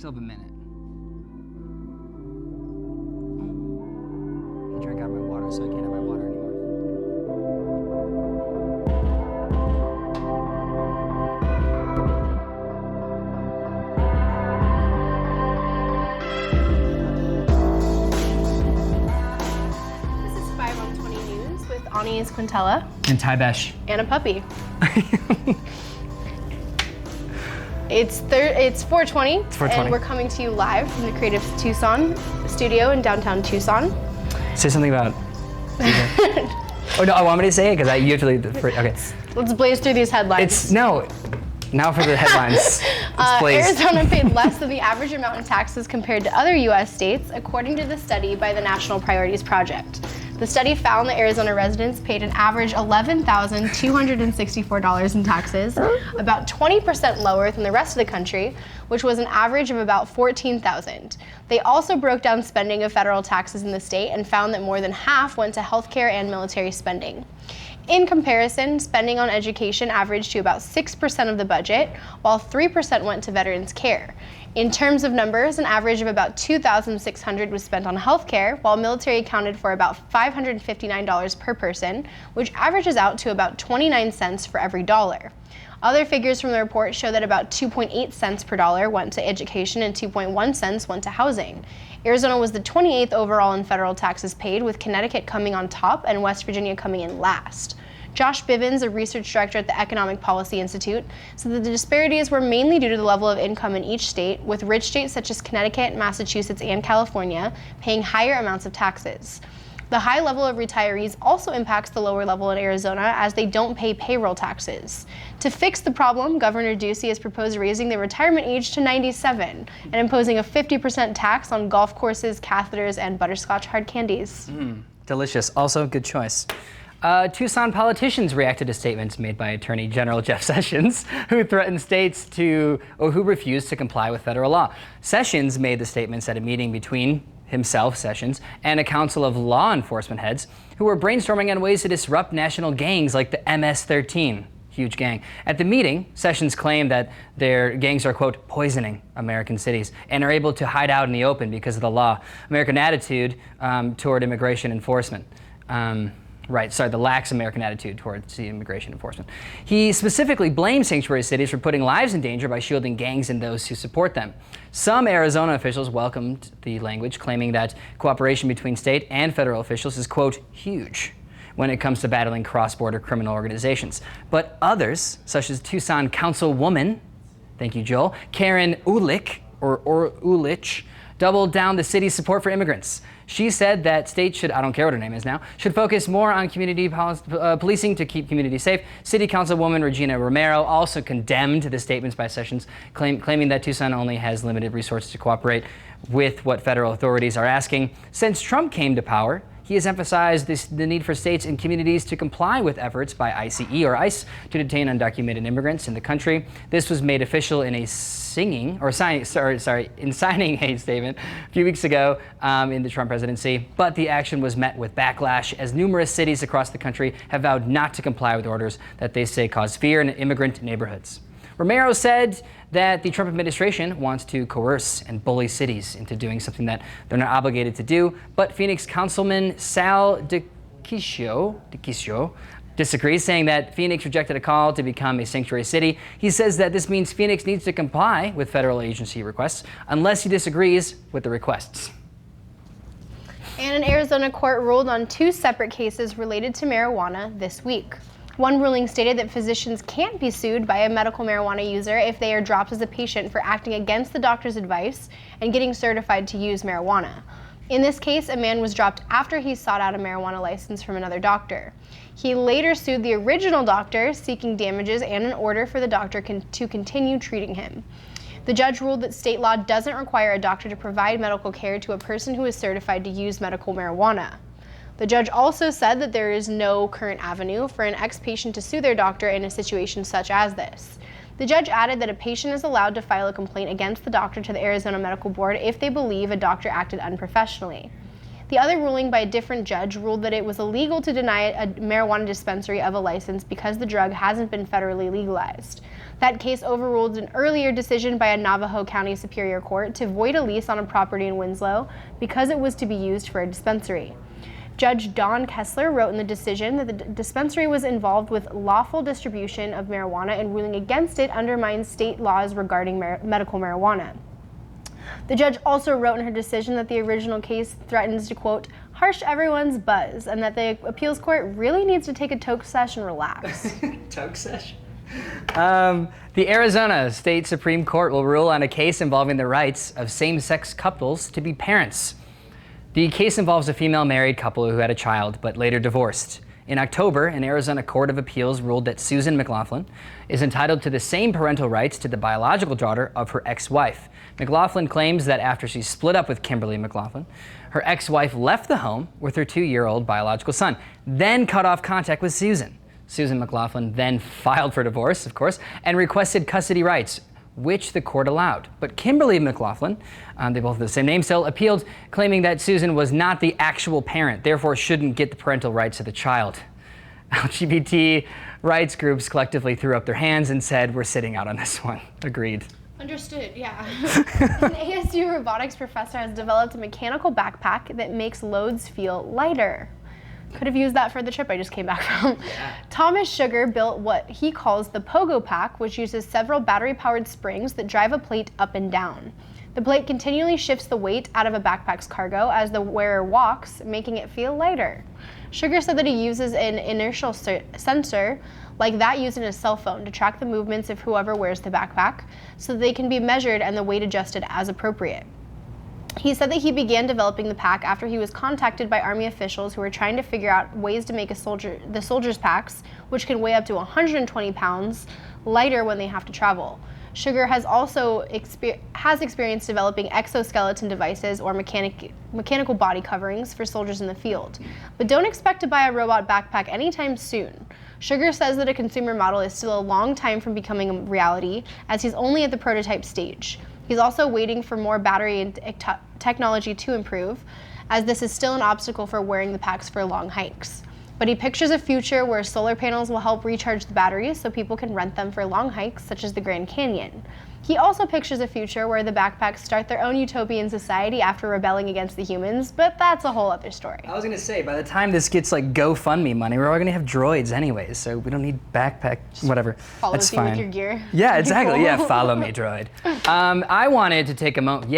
still have a minute. I drank out of my water, so I can't have my water anymore. This is 5 on 20 News with Ani Quintella And Ty Besh. and a puppy. It's 4:20. It's 4:20. And we're coming to you live from the Creative Tucson studio in downtown Tucson. Say something about. Oh no, I want me to say it because you have to leave the first. Okay. Let's blaze through these headlines. It's no. Now for the headlines. Let's blaze. Arizona paid less than the average amount in taxes compared to other U.S. states, according to the study by the National Priorities Project. The study found that Arizona residents paid an average $11,264 in taxes, about 20% lower than the rest of the country, which was an average of about $14,000. They also broke down spending of federal taxes in the state and found that more than half went to healthcare and military spending. In comparison, spending on education averaged to about 6% of the budget, while 3% went to veterans care. In terms of numbers, an average of about $2,600 was spent on healthcare, while military accounted for about $559 per person, which averages out to about 29 cents for every dollar. Other figures from the report show that about 2.8 cents per dollar went to education and 2.1 cents went to housing. Arizona was the 28th overall in federal taxes paid, with Connecticut coming on top and West Virginia coming in last. Josh Bivens, a research director at the Economic Policy Institute, said that the disparities were mainly due to the level of income in each state, with rich states such as Connecticut, Massachusetts, and California paying higher amounts of taxes. The high level of retirees also impacts the lower level in Arizona, as they don't pay payroll taxes. To fix the problem, Governor Ducey has proposed raising the retirement age to 97 and imposing a 50% tax on golf courses, catheters, and butterscotch hard candies. Delicious. Also, good choice. Tucson politicians reacted to statements made by Attorney General Jeff Sessions, who threatened states who refused to comply with federal law. Sessions made the statements at a meeting between himself, Sessions, and a council of law enforcement heads who were brainstorming on ways to disrupt national gangs like the MS-13. Huge gang. At the meeting, Sessions claimed that their gangs are, quote, poisoning American cities and are able to hide out in the open because of the law. American attitude toward immigration enforcement. The lax American attitude towards the immigration enforcement. He specifically blamed sanctuary cities for putting lives in danger by shielding gangs and those who support them. Some Arizona officials welcomed the language, claiming that cooperation between state and federal officials is, quote, huge when it comes to battling cross-border criminal organizations. But others, such as Tucson Councilwoman, thank you, Joel, Karen Ulich, or Ulich, doubled down the city's support for immigrants. She said that states should, I don't care what her name is now, should focus more on community policing to keep communities safe. City Councilwoman Regina Romero also condemned the statements by Sessions, claiming that Tucson only has limited resources to cooperate with what federal authorities are asking. Since Trump came to power, he has emphasized the need for states and communities to comply with efforts by ICE or ICE to detain undocumented immigrants in the country. This was made official in signing a statement a few weeks ago in the Trump presidency. But the action was met with backlash, as numerous cities across the country have vowed not to comply with orders that they say cause fear in immigrant neighborhoods. Romero said that the Trump administration wants to coerce and bully cities into doing something that they're not obligated to do, but Phoenix Councilman Sal DiCiccio disagrees, saying that Phoenix rejected a call to become a sanctuary city. He says that this means Phoenix needs to comply with federal agency requests unless he disagrees with the requests. And an Arizona court ruled on 2 separate cases related to marijuana this week. One ruling stated that physicians can't be sued by a medical marijuana user if they are dropped as a patient for acting against the doctor's advice and getting certified to use marijuana. In this case, a man was dropped after he sought out a marijuana license from another doctor. He later sued the original doctor, seeking damages and an order for the doctor to continue treating him. The judge ruled that state law doesn't require a doctor to provide medical care to a person who is certified to use medical marijuana. The judge also said that there is no current avenue for an ex-patient to sue their doctor in a situation such as this. The judge added that a patient is allowed to file a complaint against the doctor to the Arizona Medical Board if they believe a doctor acted unprofessionally. The other ruling by a different judge ruled that it was illegal to deny a marijuana dispensary of a license because the drug hasn't been federally legalized. That case overruled an earlier decision by a Navajo County Superior Court to void a lease on a property in Winslow because it was to be used for a dispensary. Judge Don Kessler wrote in the decision that the dispensary was involved with lawful distribution of marijuana, and ruling against it undermines state laws regarding medical marijuana. The judge also wrote in her decision that the original case threatens to, quote, harsh everyone's buzz, and that the appeals court really needs to take a toke sesh and relax. Toke sesh? The Arizona State Supreme Court will rule on a case involving the rights of same-sex couples to be parents. The case involves a female married couple who had a child but later divorced. In October, an Arizona Court of Appeals ruled that Susan McLaughlin is entitled to the same parental rights to the biological daughter of her ex-wife. McLaughlin claims that after she split up with Kimberly McLaughlin, her ex-wife left the home with her 2-year-old biological son, then cut off contact with Susan. Susan McLaughlin then filed for divorce, of course, and requested custody rights, which the court allowed. But Kimberly McLaughlin, they both have the same name still, appealed, claiming that Susan was not the actual parent, therefore shouldn't get the parental rights of the child. LGBT rights groups collectively threw up their hands and said, we're sitting out on this one. Agreed. Understood, yeah. An ASU robotics professor has developed a mechanical backpack that makes loads feel lighter. Could have used that for the trip I just came back from. Yeah. Thomas Sugar built what he calls the Pogo Pack, which uses several battery-powered springs that drive a plate up and down. The plate continually shifts the weight out of a backpack's cargo as the wearer walks, making it feel lighter. Sugar said that he uses an inertial sensor like that used in a cell phone to track the movements of whoever wears the backpack so that they can be measured and the weight adjusted as appropriate. He said that he began developing the pack after he was contacted by Army officials who were trying to figure out ways to make the soldiers' packs, which can weigh up to 120 pounds, lighter when they have to travel. Sugar has also experience developing exoskeleton devices or mechanical body coverings for soldiers in the field. But don't expect to buy a robot backpack anytime soon. Sugar says that a consumer model is still a long time from becoming a reality, as he's only at the prototype stage. He's also waiting for more battery and technology to improve, as this is still an obstacle for wearing the packs for long hikes. But he pictures a future where solar panels will help recharge the batteries so people can rent them for long hikes, such as the Grand Canyon. He also pictures a future where the backpacks start their own utopian society after rebelling against the humans, but that's a whole other story. I was gonna say, by the time this gets like GoFundMe money, we're all gonna have droids anyways, so we don't need backpack, whatever. Follow you with your gear. Yeah, exactly, yeah, follow me, droid. I wanted to take a moment,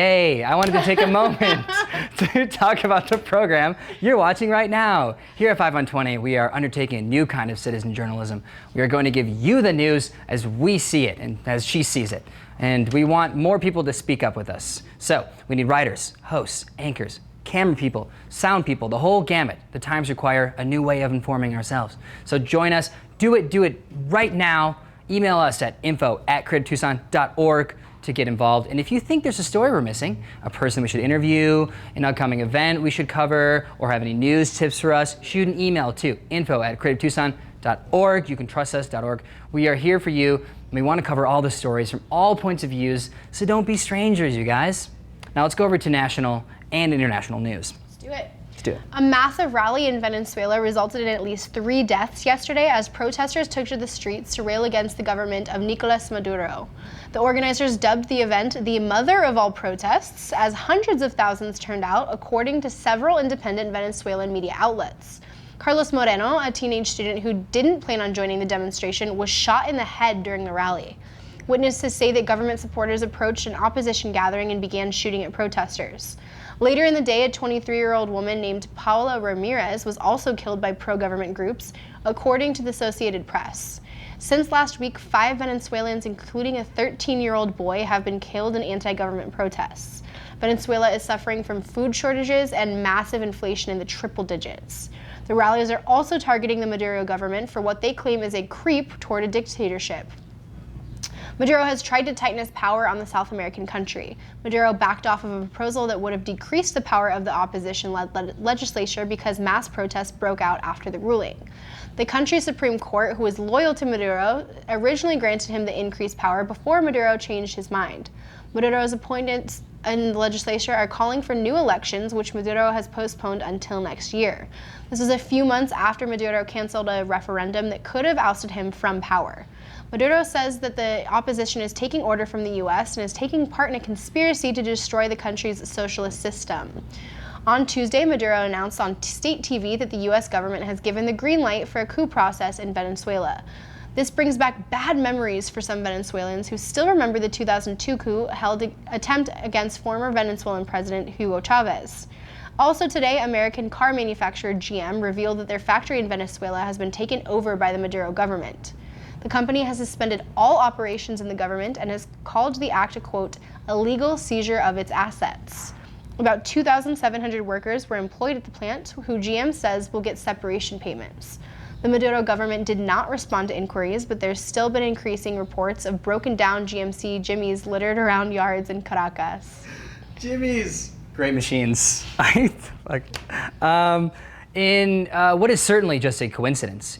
to talk about the program you're watching right now. Here at 5 on 20, we are undertaking a new kind of citizen journalism. We are going to give you the news as we see it and as she sees it. And we want more people to speak up with us. So we need writers, hosts, anchors, camera people, sound people, the whole gamut. The times require a new way of informing ourselves. So join us, do it right now. Email us at info@creativetucson.org to get involved. And if you think there's a story we're missing, a person we should interview, an upcoming event we should cover, or have any news tips for us, shoot an email to info@creativetucson.org. You can trust us.org. We are here for you, and we want to cover all the stories from all points of views, so don't be strangers, you guys. Now let's go over to national and international news. Let's do it. Let's do it. A massive rally in Venezuela resulted in at least 3 deaths yesterday as protesters took to the streets to rail against the government of Nicolas Maduro. The organizers dubbed the event the mother of all protests, as hundreds of thousands turned out, according to several independent Venezuelan media outlets. Carlos Moreno, a teenage student who didn't plan on joining the demonstration, was shot in the head during the rally. Witnesses say that government supporters approached an opposition gathering and began shooting at protesters. Later in the day, a 23-year-old woman named Paula Ramirez was also killed by pro-government groups, according to the Associated Press. Since last week, 5 Venezuelans, including a 13-year-old boy, have been killed in anti-government protests. Venezuela is suffering from food shortages and massive inflation in the triple digits. The rallies are also targeting the Maduro government for what they claim is a creep toward a dictatorship. Maduro has tried to tighten his power on the South American country. Maduro backed off of a proposal that would have decreased the power of the opposition-led legislature because mass protests broke out after the ruling. The country's Supreme Court, who is loyal to Maduro, originally granted him the increased power before Maduro changed his mind. Maduro's in the legislature are calling for new elections, which Maduro has postponed until next year. This is a few months after Maduro canceled a referendum that could have ousted him from power. Maduro says that the opposition is taking order from the U.S. and is taking part in a conspiracy to destroy the country's socialist system. On Tuesday, Maduro announced on state TV that the U.S. government has given the green light for a coup process in Venezuela. This brings back bad memories for some Venezuelans who still remember the 2002 coup attempt against former Venezuelan President Hugo Chavez. Also today, American car manufacturer GM revealed that their factory in Venezuela has been taken over by the Maduro government. The company has suspended all operations in the government and has called the act a, quote, illegal seizure of its assets. About 2,700 workers were employed at the plant, who GM says will get separation payments. The Maduro government did not respond to inquiries, but there's still been increasing reports of broken down GMC Jimmys littered around yards in Caracas. Jimmys! Great machines. In what is certainly just a coincidence,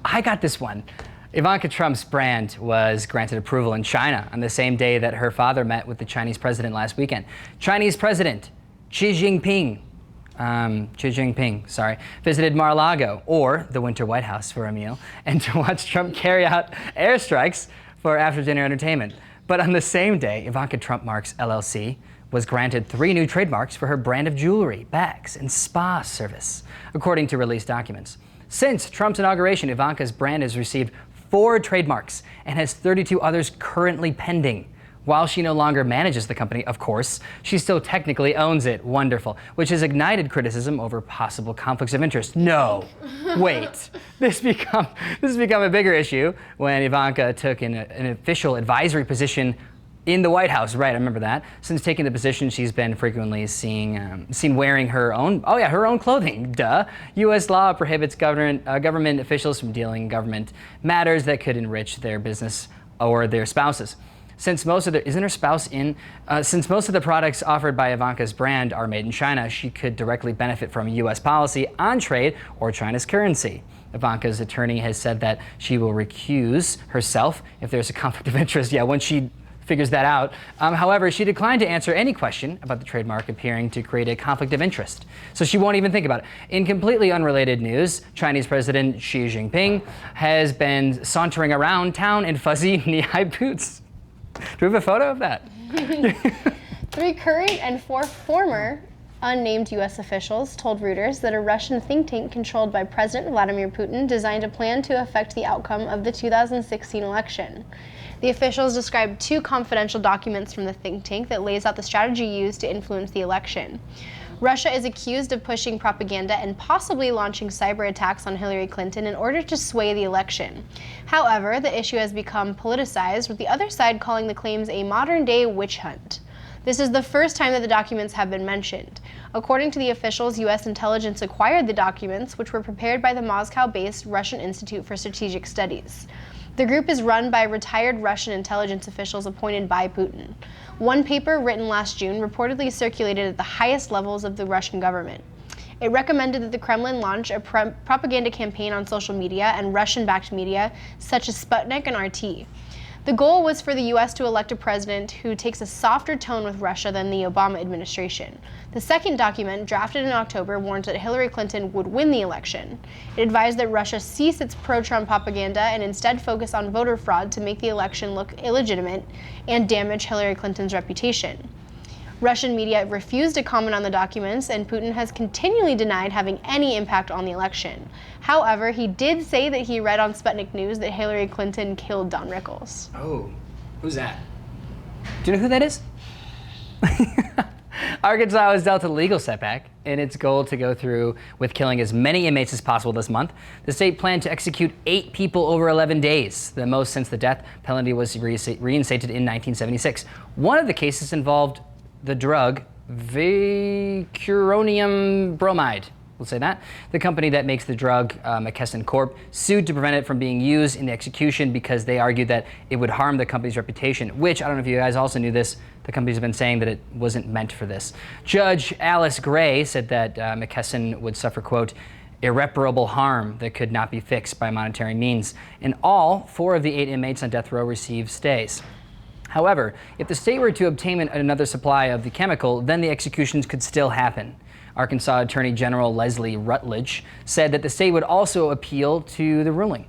I got this one. Ivanka Trump's brand was granted approval in China on the same day that her father met with the Chinese president last weekend. Chinese President Xi Jinping visited Mar-a-Lago, or the Winter White House, for a meal, and to watch Trump carry out airstrikes for after-dinner entertainment. But on the same day, Ivanka Trump Marks LLC was granted 3 new trademarks for her brand of jewelry, bags, and spa service, according to released documents. Since Trump's inauguration, Ivanka's brand has received 4 trademarks and has 32 others currently pending. While she no longer manages the company, of course, she still technically owns it. Wonderful. Which has ignited criticism over possible conflicts of interest. No, wait. This has become a bigger issue when Ivanka took an official advisory position in the White House. Right, I remember that. Since taking the position, she's been frequently seen wearing her own clothing. Duh. U.S. law prohibits government officials from dealing in government matters that could enrich their business or their spouses. Since most of the products offered by Ivanka's brand are made in China, she could directly benefit from U.S. policy on trade or China's currency. Ivanka's attorney has said that she will recuse herself if there's a conflict of interest. Yeah, once she figures that out. However, she declined to answer any question about the trademark appearing to create a conflict of interest. So she won't even think about it. In completely unrelated news, Chinese President Xi Jinping has been sauntering around town in fuzzy knee-high boots. Do we have a photo of that? 3 current and 4 former unnamed U.S. officials told Reuters that a Russian think tank controlled by President Vladimir Putin designed a plan to affect the outcome of the 2016 election. The officials described 2 confidential documents from the think tank that lays out the strategy used to influence the election. Russia is accused of pushing propaganda and possibly launching cyber attacks on Hillary Clinton in order to sway the election. However, the issue has become politicized, with the other side calling the claims a modern-day witch hunt. This is the first time that the documents have been mentioned. According to the officials, U.S. intelligence acquired the documents, which were prepared by the Moscow-based Russian Institute for Strategic Studies. The group is run by retired Russian intelligence officials appointed by Putin. One paper, written last June, reportedly circulated at the highest levels of the Russian government. It recommended that the Kremlin launch a propaganda campaign on social media and Russian-backed media, such as Sputnik and RT. The goal was for the U.S. to elect a president who takes a softer tone with Russia than the Obama administration. The second document, drafted in October, warned that Hillary Clinton would win the election. It advised that Russia cease its pro-Trump propaganda and instead focus on voter fraud to make the election look illegitimate and damage Hillary Clinton's reputation. Russian media refused to comment on the documents, and Putin has continually denied having any impact on the election. However, he did say that he read on Sputnik News that Hillary Clinton killed Don Rickles. Oh, who's that? Do you know who that is? Arkansas was dealt a legal setback in its goal to go through with killing as many inmates as possible this month. The state planned to execute 8 people over 11 days, the most since the death penalty was reinstated in 1976. One of the cases involved the drug vicuronium bromide. We'll say that. The company that makes the drug, McKesson Corp, sued to prevent it from being used in the execution because they argued that it would harm the company's reputation, which, I don't know if you guys also knew this, the companies have been saying that it wasn't meant for this. Judge Alice Gray said that McKesson would suffer, quote, irreparable harm that could not be fixed by monetary means. In all, 4 of the 8 inmates on death row received stays. However, if the state were to obtain another supply of the chemical, then the executions could still happen. Arkansas Attorney General Leslie Rutledge said that the state would also appeal to the ruling.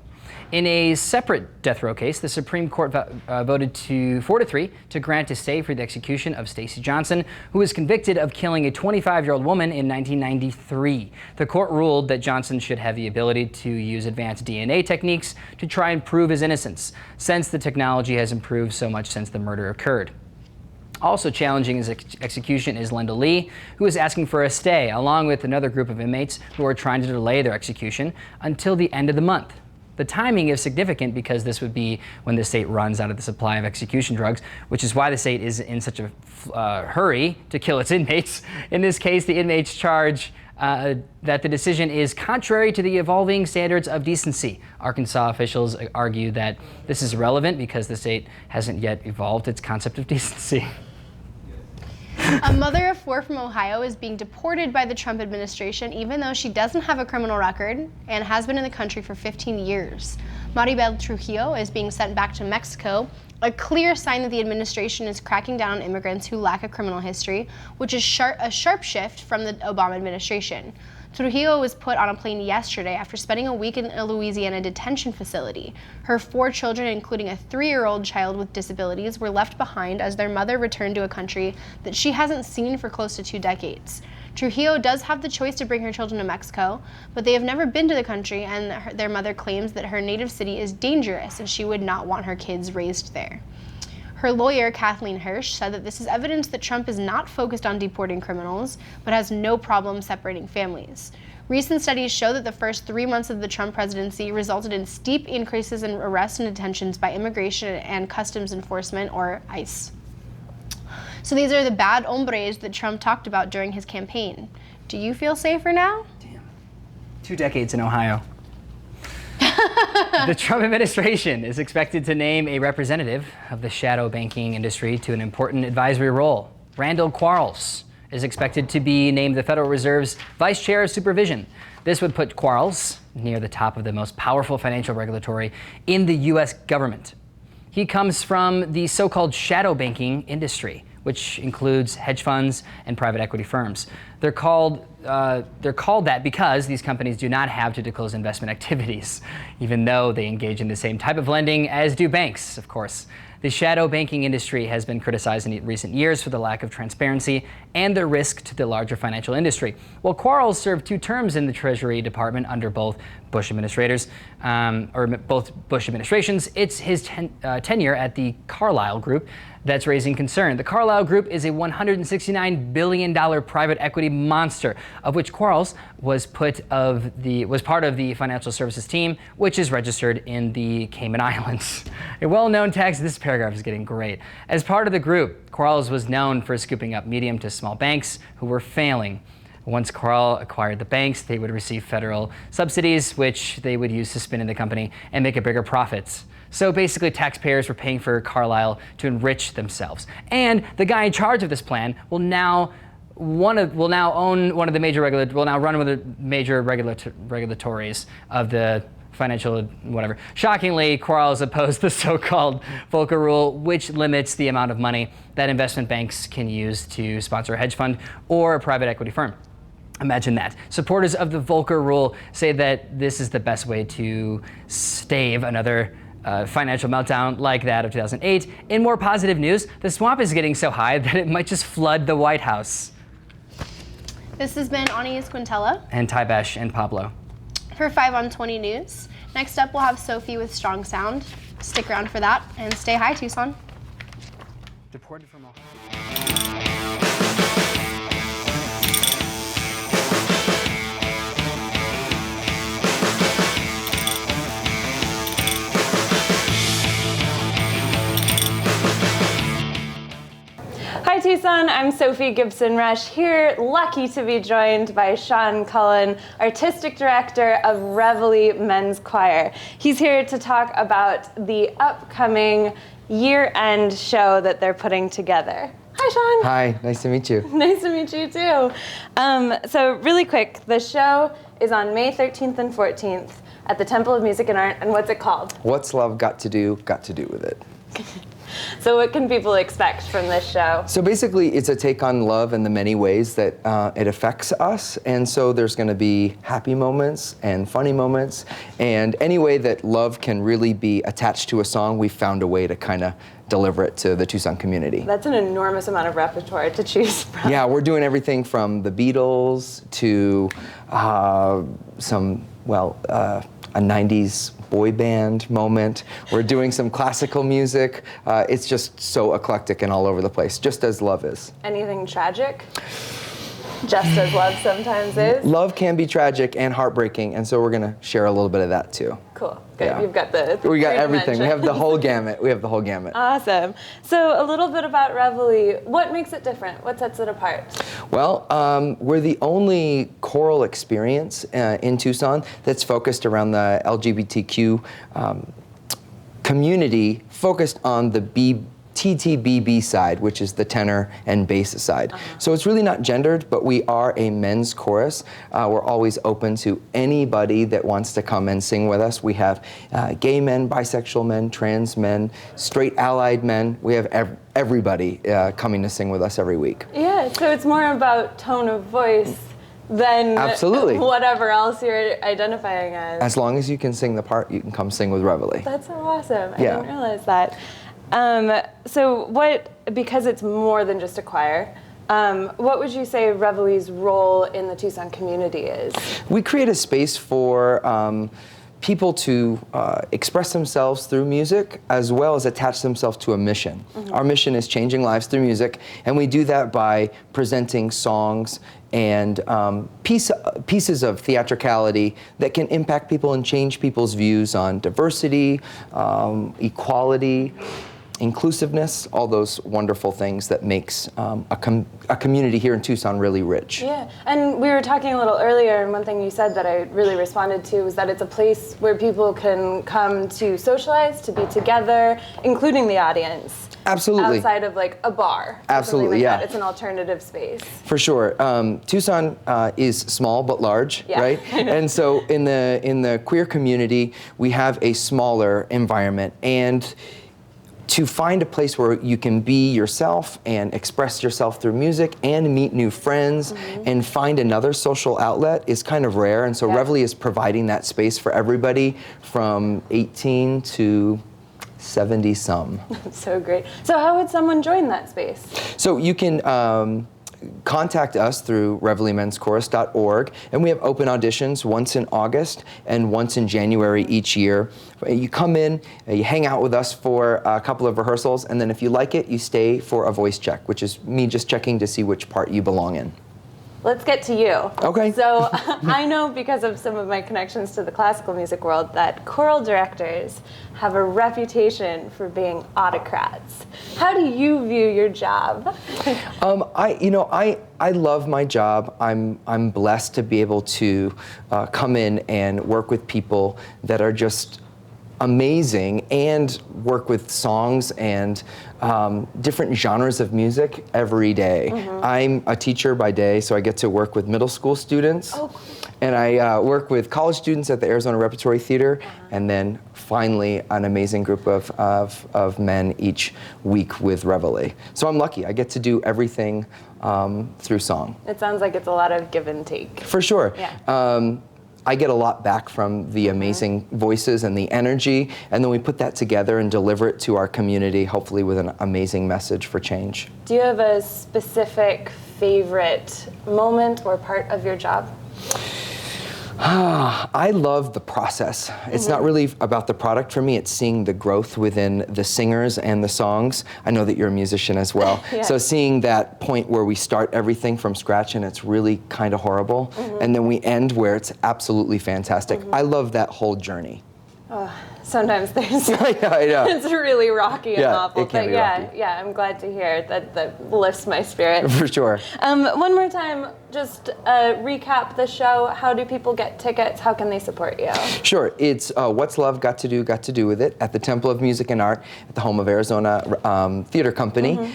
In a separate death row case, the Supreme Court voted 4-3 to grant a stay for the execution of Stacey Johnson, who was convicted of killing a 25-year-old woman in 1993. The court ruled that Johnson should have the ability to use advanced DNA techniques to try and prove his innocence, since the technology has improved so much since the murder occurred. Also challenging his execution is Linda Lee, who is asking for a stay, along with another group of inmates who are trying to delay their execution until the end of the month. The timing is significant because this would be when the state runs out of the supply of execution drugs, which is why the state is in such a hurry to kill its inmates. In this case, the inmates charge that the decision is contrary to the evolving standards of decency. Arkansas officials argue that this is relevant because the state hasn't yet evolved its concept of decency. A mother of 4 from Ohio is being deported by the Trump administration even though she doesn't have a criminal record and has been in the country for 15 years. Maribel Trujillo is being sent back to Mexico, a clear sign that the administration is cracking down on immigrants who lack a criminal history, which is a sharp shift from the Obama administration. Trujillo was put on a plane yesterday after spending a week in a Louisiana detention facility. Her 4 children, including a 3-year-old child with disabilities, were left behind as their mother returned to a country that she hasn't seen for close to 2 decades. Trujillo does have the choice to bring her children to Mexico, but they have never been to the country, and their mother claims that her native city is dangerous and she would not want her kids raised there. Her lawyer, Kathleen Hirsch, said that this is evidence that Trump is not focused on deporting criminals, but has no problem separating families. Recent studies show that the first 3 months of the Trump presidency resulted in steep increases in arrests and detentions by Immigration and Customs Enforcement, or ICE. So these are the bad hombres that Trump talked about during his campaign. Do you feel safer now? Damn. 2 decades in Ohio. The Trump administration is expected to name a representative of the shadow banking industry to an important advisory role. Randall Quarles is expected to be named the Federal Reserve's Vice Chair of Supervision. This would put Quarles near the top of the most powerful financial regulatory in the U.S. government. He comes from the so-called shadow banking industry, which includes hedge funds and private equity firms. They're called that because these companies do not have to disclose investment activities, even though they engage in the same type of lending as do banks, of course. The shadow banking industry has been criticized in recent years for the lack of transparency and the risk to the larger financial industry. While Quarles served 2 terms in the Treasury Department under both Bush administrations, it's his tenure at the Carlyle Group that's raising concern. The Carlyle Group is a $169 billion private equity monster, of which Quarles was part of the financial services team, which is registered in the Cayman Islands. A well-known this paragraph is getting great. As part of the group, Quarles was known for scooping up medium to small banks who were failing. Once Carl acquired the banks, they would receive federal subsidies, which they would use to spin in the company and make a bigger profits. So basically, taxpayers were paying for Carlyle to enrich themselves. And the guy in charge of this plan will now run one of the major regulatories of the financial whatever. Shockingly, Quarles opposed the so-called Volcker Rule, which limits the amount of money that investment banks can use to sponsor a hedge fund or a private equity firm. Imagine that. Supporters of the Volcker Rule say that this is the best way to stave another financial meltdown like that of 2008. In more positive news, the swamp is getting so high that it might just flood the White House. This has been Aniz Quintella. And Tybesh and Pablo. For 5 on 20 News. Next up, we'll have Sophie with Strong Sound. Stick around for that, and stay high, Tucson. Deported from Ohio. Hi Tucson, I'm Sophie Gibson-Rush here, lucky to be joined by Sean Cullen, Artistic Director of Reveille Men's Choir. He's here to talk about the upcoming year-end show that they're putting together. Hi Sean. Hi, nice to meet you. Nice to meet you too. So really quick, the show is on May 13th and 14th at the Temple of Music and Art, and what's it called? What's Love Got to Do with It? So what can people expect from this show? So basically, it's a take on love in the many ways that it affects us. And so there's going to be happy moments and funny moments. And any way that love can really be attached to a song, we've found a way to kind of deliver it to the Tucson community. That's an enormous amount of repertoire to choose from. Yeah, we're doing everything from the Beatles to a 90s boy band moment. We're doing some classical music. It's just so eclectic and all over the place, just as love is. Anything tragic? Just as love sometimes is? Love can be tragic and heartbreaking, and so we're going to share a little bit of that too. Cool. Good. Yeah. You've got the We got three everything. We have the dimensions. whole gamut. We have the whole gamut. Awesome. So a little bit about Reveille. What makes it different? What sets it apart? Well, we're the only choral experience in Tucson that's focused around the LGBTQ community, focused on the TTBB side, which is the tenor and bass side. So it's really not gendered, but we are a men's chorus. We're always open to anybody that wants to come and sing with us. We have gay men, bisexual men, trans men, straight allied men. We have everybody coming to sing with us every week. Yeah, so it's more about tone of voice than Absolutely. whatever else you're identifying as. As long as you can sing the part, you can come sing with Reveille. That's so awesome. I Yeah. didn't realize that. So because it's more than just a choir, what would you say Reveille's role in the Tucson community is? We create a space for people to express themselves through music, as well as attach themselves to a mission. Our mission is changing lives through music, and we do that by presenting songs and pieces of theatricality that can impact people and change people's views on diversity, equality, inclusiveness, all those wonderful things that makes a community here in Tucson really rich. Yeah, and we were talking a little earlier, and one thing you said that I really responded to was that it's a place where people can come to socialize, to be together, including the audience. Absolutely. Outside of like a bar. Or Absolutely, something like yeah. that. It's an alternative space. For sure. Tucson is small but large, Yeah. right? And so in the queer community, we have a smaller environment. And to find a place where you can be yourself and express yourself through music and meet new friends and find another social outlet is kind of rare. And so Yeah. Reveille is providing that space for everybody from 18 to 70 some. That's so great. So how would someone join that space? So you can contact us through reveillemenschorus.org, and we have open auditions once in August and once in January each year. You come in, you hang out with us for a couple of rehearsals, and then if you like it, you stay for a voice check, which is me just checking to see which part you belong in. Let's get to you. Okay. So I know because of some of my connections to the classical music world that choral directors have a reputation for being autocrats. How do you view your job? I love my job. I'm blessed to be able to come in and work with people that are just amazing and work with songs and different genres of music every day. I'm a teacher by day, so I get to work with middle school students. Oh, cool. And I work with college students at the Arizona Repertory Theater, and then finally an amazing group of men each week with Reveille. So I'm lucky. I get to do everything through song. It sounds like it's a lot of give and take. For sure. Yeah. I get a lot back from the amazing voices and the energy, and then we put that together and deliver it to our community, hopefully with an amazing message for change. Do you have a specific favorite moment or part of your job? I love the process. It's not really about the product for me, it's seeing the growth within the singers and the songs. I know that you're a musician as well. Yeah. So seeing that point where we start everything from scratch and it's really kind of horrible, and then we end where it's absolutely fantastic. I love that whole journey. Sometimes there's I know. it's really rocky and Yeah, awful. it can But be yeah, rocky. yeah, I'm glad to hear that lifts my spirit. For sure. One more time, just recap the show. How do people get tickets? How can they support you? Sure. It's What's Love Got to Do with It at the Temple of Music and Art at the Home of Arizona Theater Company.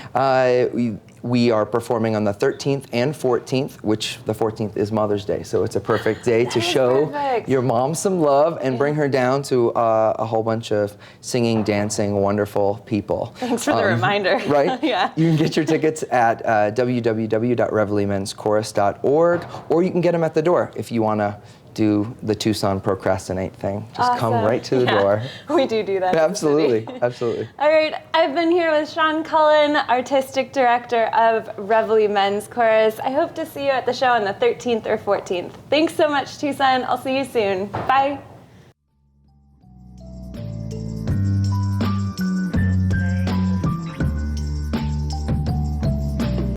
we are performing on the 13th and 14th, which the 14th is Mother's Day, so it's a perfect day to show perfect. your mom some love and bring her down to a whole bunch of singing, dancing, wonderful people. Thanks for the reminder. Right? Yeah. You can get your tickets at www.revellemenschorus.org, or you can get them at the door if you want to do the Tucson procrastinate thing. Just come Awesome. right to the Yeah. door. We do that. Absolutely, absolutely. All right, I've been here with Sean Cullen, Artistic Director of Reveille Men's Chorus. I hope to see you at the show on the 13th or 14th. Thanks so much, Tucson. I'll see you soon. Bye.